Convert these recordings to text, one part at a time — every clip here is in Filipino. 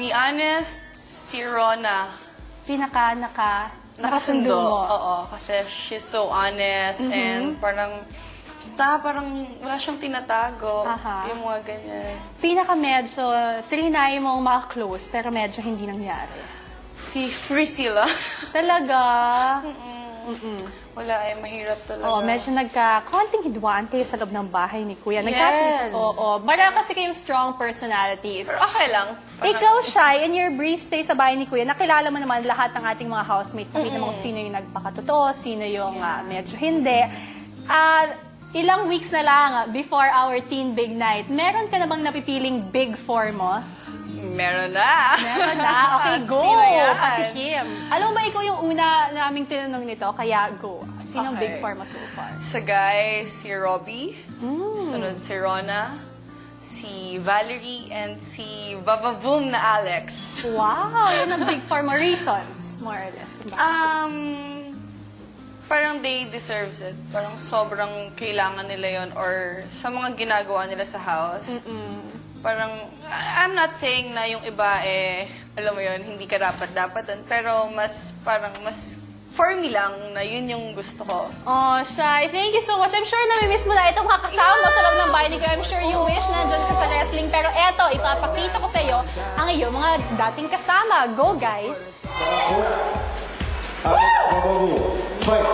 be honest, si Rona. Nakasundo mo. Oo, kasi she's so honest and parang wala siyang tinatago. Yung mga ganyan. Medyo, trinay mong maka-close, pero medyo hindi nangyari. Si Priscilla. Talaga? Wala mahirap talaga. Oo, medyo konting hidwaan kayo sa loob ng bahay ni Kuya. Yes. Oo, bara kasi kayong strong personalities. Pero okay lang. Ikaw, Shy, in your brief stay sa bahay ni Kuya, nakilala mo naman lahat ng ating mga housemates. Nakita mo kung sino yung nagpakatotoo, sino yung medyo hindi. Ilang weeks na lang before our teen big night, meron ka na bang napipiling big four mo? Meron na. Meron na? Okay, go! Sino yan? Pati Kim. Alam mo ba, ikaw yung una naming tinanong nito, kaya go. Sinong Okay. big four mo so far? Sa guy, si Robbie. Sunod si Rona. Si Valerie and si Vavavoom na Alex. Wow! Yan ang big four mo. Reasons, more or less. Kung bakit. Parang they deserves it. Parang sobrang kailangan nila yon or sa mga ginagawa nila sa house. Parang, I'm not saying na yung iba alam mo yon hindi ka dapat doon. Pero mas for me lang na yun yung gusto ko. Oh, Shy, thank you so much. I'm sure namimiss mo na itong mga kasama mo sa loob ng bahay ni Kuya. I'm sure you wish nandyan ka sa wrestling. Pero eto, ipapakita ko sa iyo ang iyong mga dating kasama. Go, guys! Alex Vavavoom, fight!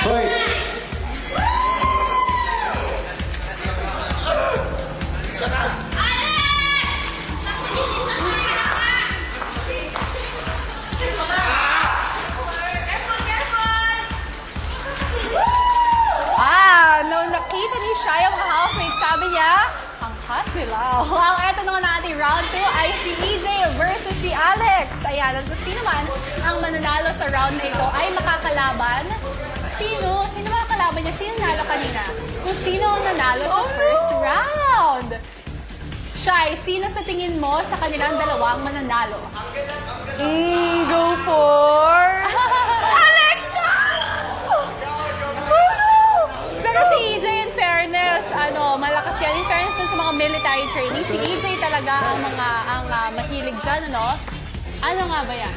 Fight! Nung nakita ni Shy ang mga housemates, sabi niya, ang hot nila. Wow, eto naman natin, round 2 ay si EJ versus si Alex. Ayan, at kung sino man ang mananalo sa round na ito ay makakalaban. Sino? Sino makakalaban niya? Sino nalo kanina? Kung sino ang nanalo sa first round. Shy, sino sa tingin mo sa kanilang dalawang mananalo? Go for... Alex! Pero si EJ, in fairness, malakas yan. In fairness dun sa mga military training, si EJ talaga ang mahilig dyan, ano? Ano nga ba yan?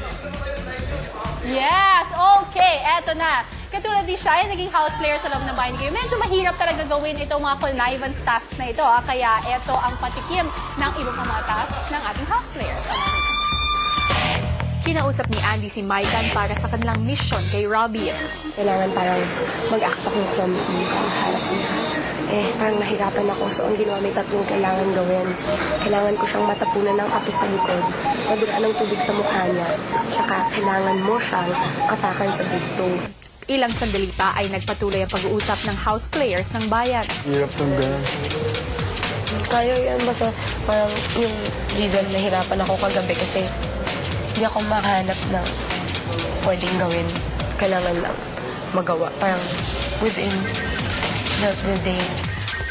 Yes! Okay, eto na. Katulad ni siya, naging house player sa loob ng bahay ni Kuya. Medyo mahirap talaga gawin itong mga connivance tasks na ito. Kaya eto ang patikim ng ibang mga tasks ng ating house players. Kinausap ni Andy si Maikan para sa kanilang mission kay Robbie. Kailangan parang mag-act akong clumsy sa harap niya. Parang nahirapan ako. So, ang ginawa, may tatlong kailangan gawin. Kailangan ko siyang matapunan ng kape sa likod, maduraan ng tubig sa mukha niya, tsaka kailangan mo siyang atakan sa bugtong. Ilang sandali pa ay nagpatuloy ang pag-uusap ng house players ng bayan. Hirap ng ganun. Kaya yan, basta parang yung reason nahirapan ako kagabi kasi hindi ako makahanap ng pwedeng gawin. Kailangan lang magawa. Parang within the day.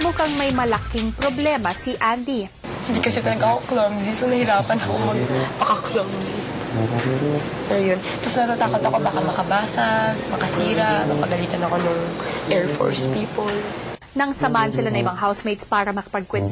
Mukhang may malaking problema si Andy. Hindi kasi talaga ako clumsy, so nahirapan ako magpaka-clumsy. Pero yun. Tapos natatakot ako baka makabasag, makasira, mapagalitan ako ng Air Force people. Nang samahan sila ng ibang housemates para makapagkwento